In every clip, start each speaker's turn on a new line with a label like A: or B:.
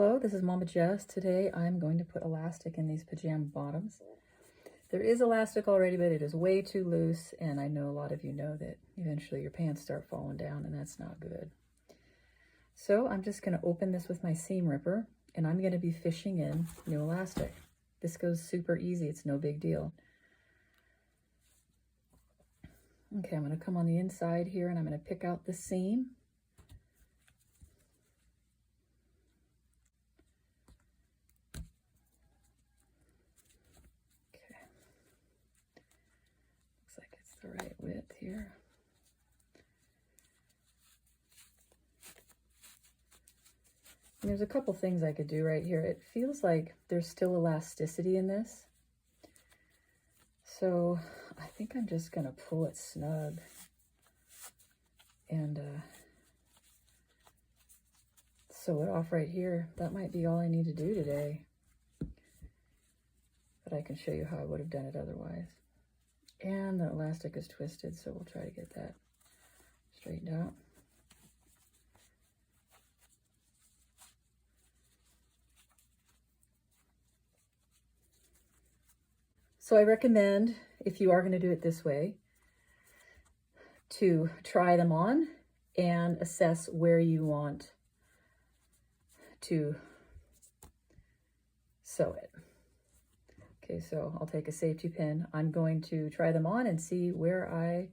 A: Hello, this is Mama Jess. Today I'm going to put elastic in these pajama bottoms. There is elastic already, but it is way too loose, and I know a lot of you know that eventually your pants start falling down, and that's not good. So I'm just going to open this with my seam ripper, and I'm going to be fishing in new elastic. This goes super easy. It's no big deal. Okay, I'm going to come on the inside here, and I'm going to pick out the seam. The right width here. And there's a couple things I could do right here. It feels like there's still elasticity in this. So I think I'm just gonna pull it snug and sew it off right here. That might be all I need to do today. But I can show you how I would have done it otherwise. And the elastic is twisted, so we'll try to get that straightened out. So I recommend, if you are going to do it this way, to try them on and assess where you want to sew it. Okay, so I'll take a safety pin. I'm going to try them on and see where I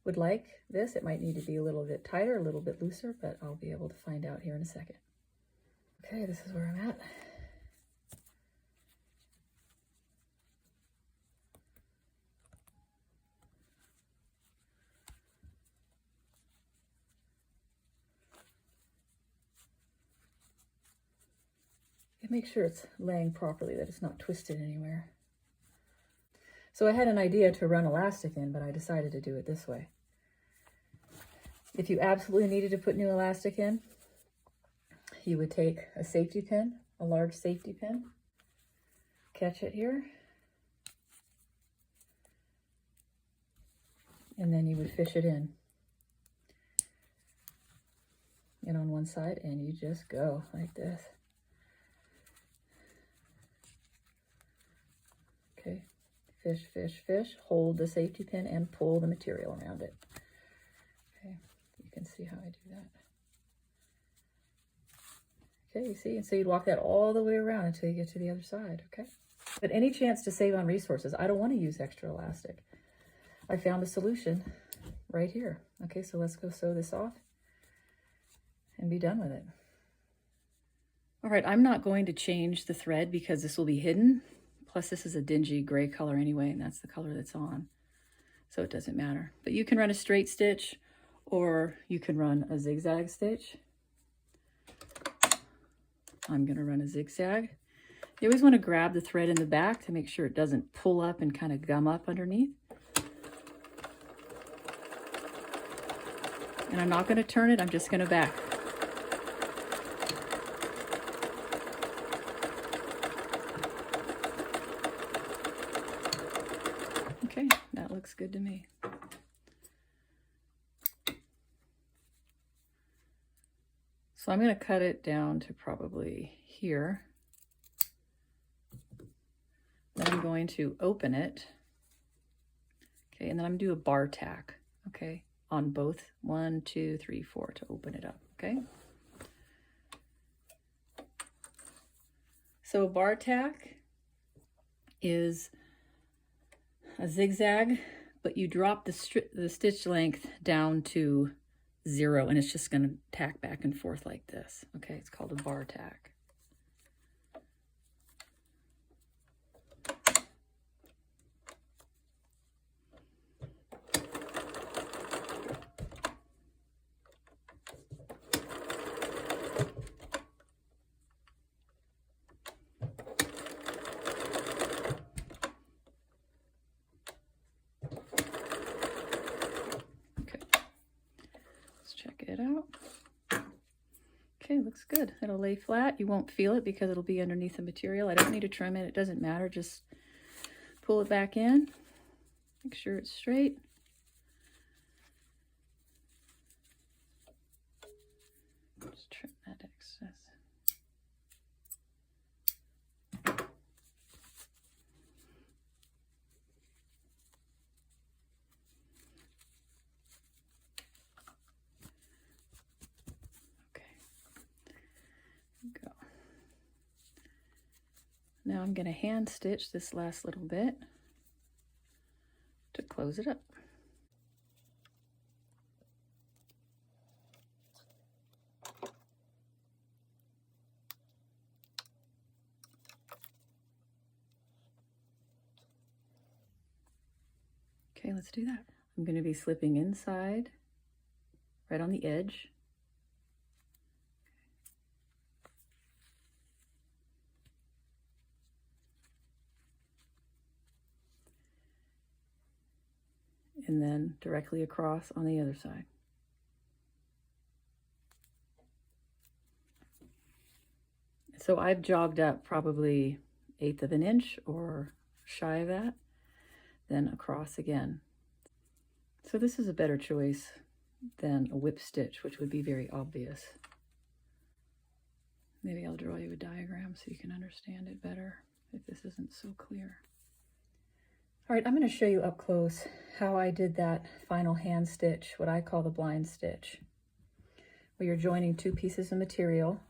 A: would like this. It might need to be a little bit tighter, a little bit looser, but I'll be able to find out here in a second. Okay, this is where I'm at. And make sure it's laying properly, that it's not twisted anywhere. So I had an idea to run elastic in, but I decided to do it this way. If you absolutely needed to put new elastic in, you would take a safety pin, a large safety pin, catch it here, and then you would fish it in on one side, and you just go like this. Okay. Fish, fish, fish, hold the safety pin and pull the material around it. Okay, you can see how I do that. Okay, you see, and so you'd walk that all the way around until you get to the other side, okay? But any chance to save on resources, I don't want to use extra elastic. I found a solution right here. Okay, so let's go sew this off and be done with it. All right, I'm not going to change the thread because this will be hidden. Plus this is a dingy gray color anyway, and that's the color that's on. So it doesn't matter. But you can run a straight stitch or you can run a zigzag stitch. I'm gonna run a zigzag. You always wanna grab the thread in the back to make sure it doesn't pull up and kind of gum up underneath. And I'm not gonna turn it, I'm just gonna back. Okay, that looks good to me. So I'm going to cut it down to probably here. Then I'm going to open it. Okay, and then I'm going to do a bar tack, okay, on both 1, 2, 3, 4 to open it up, okay? So a bar tack is a zigzag, but you drop the stitch length down to 0, and it's just going to tack back and forth like this. Okay, it's called a bar tack. It out. Okay, looks good. It'll lay flat. You won't feel it because it'll be underneath the material. I don't need to trim it. It doesn't matter. Just pull it back in. Make sure it's straight. Just trim that excess. Now I'm going to hand stitch this last little bit to close it up. Okay, let's do that. I'm going to be slipping inside, right on the edge. And then directly across on the other side. So I've jogged up probably 1/8 of an inch or shy of that, then across again. So this is a better choice than a whip stitch, which would be very obvious. Maybe I'll draw you a diagram so you can understand it better if this isn't so clear. All right, I'm going to show you up close how I did that final hand stitch, what I call the blind stitch, where you're joining 2 pieces of material,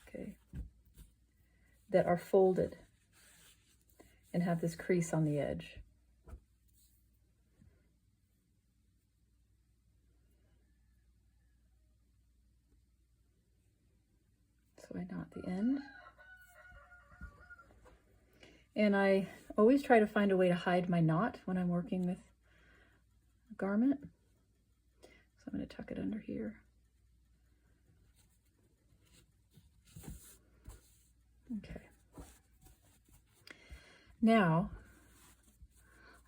A: okay, that are folded and have this crease on the edge. So I knot the end. And I always try to find a way to hide my knot when I'm working with a garment. So I'm going to tuck it under here. Okay. Now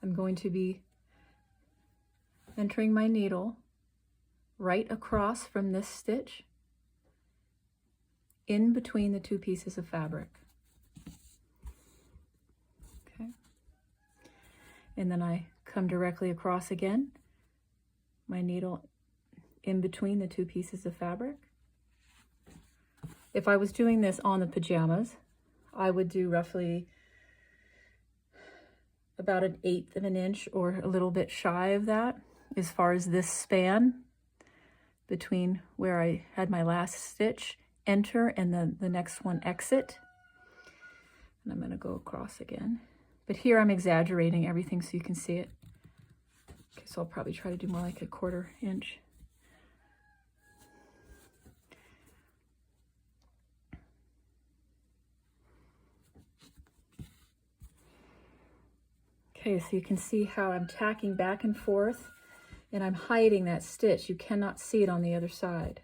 A: I'm going to be entering my needle right across from this stitch in between the 2 pieces of fabric. Okay. And then I come directly across again, my needle in between the 2 pieces of fabric. If I was doing this on the pajamas, I would do roughly about 1/8 of an inch or a little bit shy of that as far as this span between where I had my last stitch enter and then the next one exit. And I'm going to go across again. But here I'm exaggerating everything so you can see it. Okay, so I'll probably try to do more like 1/4 inch. Okay, so you can see how I'm tacking back and forth and I'm hiding that stitch. You cannot see it on the other side.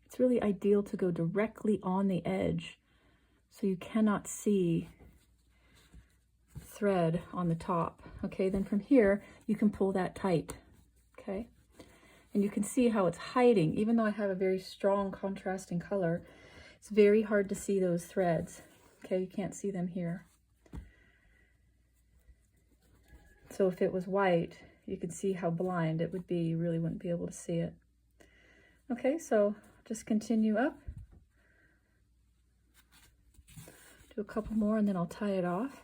A: It's really ideal to go directly on the edge so you cannot see thread on the top. Okay, then from here you can pull that tight. Okay, and you can see how it's hiding. Even though I have a very strong contrasting color, it's very hard to see those threads. Okay, you can't see them here. So if it was white, you could see how blind it would be. You really wouldn't be able to see it. Okay, so just continue up. Do a couple more and then I'll tie it off.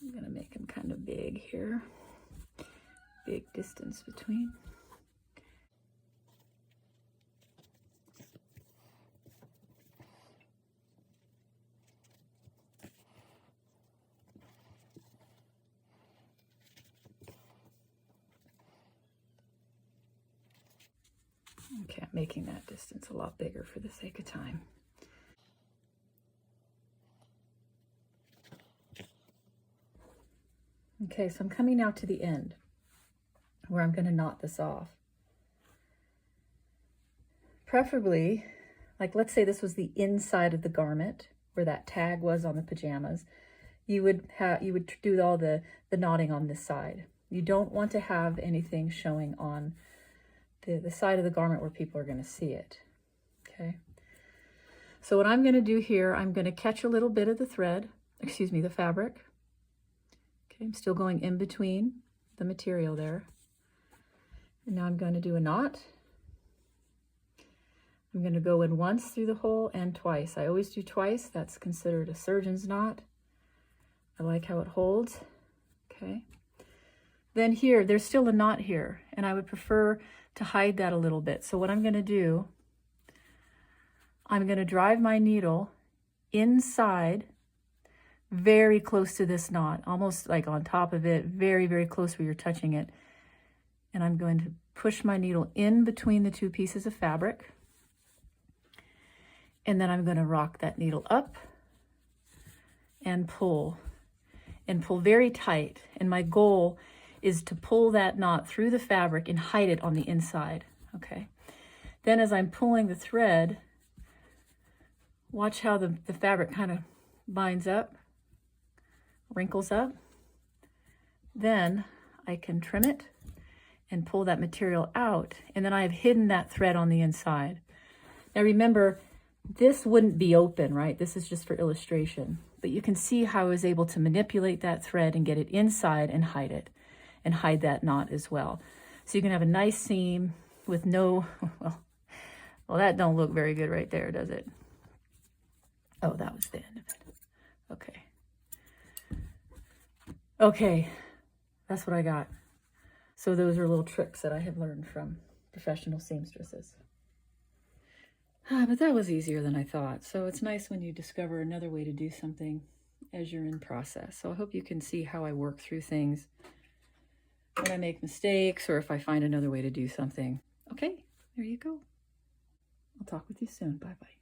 A: I'm going to make them kind of big here. Big distance between. Okay, I'm making that distance a lot bigger for the sake of time. Okay, so I'm coming now to the end where I'm going to knot this off. Preferably, like let's say this was the inside of the garment where that tag was on the pajamas, you would do all the knotting on this side. You don't want to have anything showing on the side of the garment where people are going to see it. Okay. So what I'm going to do here, I'm going to catch a little bit of the thread, excuse me, the fabric. Okay, I'm still going in between the material there. And now I'm going to do a knot. I'm going to go in once through the hole and twice. I always do twice. That's considered a surgeon's knot. I like how it holds. Okay. Then here, there's still a knot here, and I would prefer to hide that a little bit. So what I'm going to do, I'm going to drive my needle inside, very close to this knot, almost like on top of it, very, very close where you're touching it. And I'm going to push my needle in between the two pieces of fabric. And then I'm going to rock that needle up and pull very tight. And my goal is to pull that knot through the fabric and hide it on the inside. Okay. Then as I'm pulling the thread, watch how the fabric kind of binds up, wrinkles up. Then I can trim it and pull that material out, and then I have hidden that thread on the inside. Now remember, this wouldn't be open, right? This is just for illustration, but you can see how I was able to manipulate that thread and get it inside and hide it, and hide that knot as well. So you can have a nice seam with no, well, that don't look very good right there, does it? Oh, that was the end of it. Okay. Okay, that's what I got. So those are little tricks that I have learned from professional seamstresses. But that was easier than I thought. So it's nice when you discover another way to do something as you're in process. So I hope you can see how I work through things when I make mistakes or if I find another way to do something. Okay, there you go. I'll talk with you soon. Bye-bye.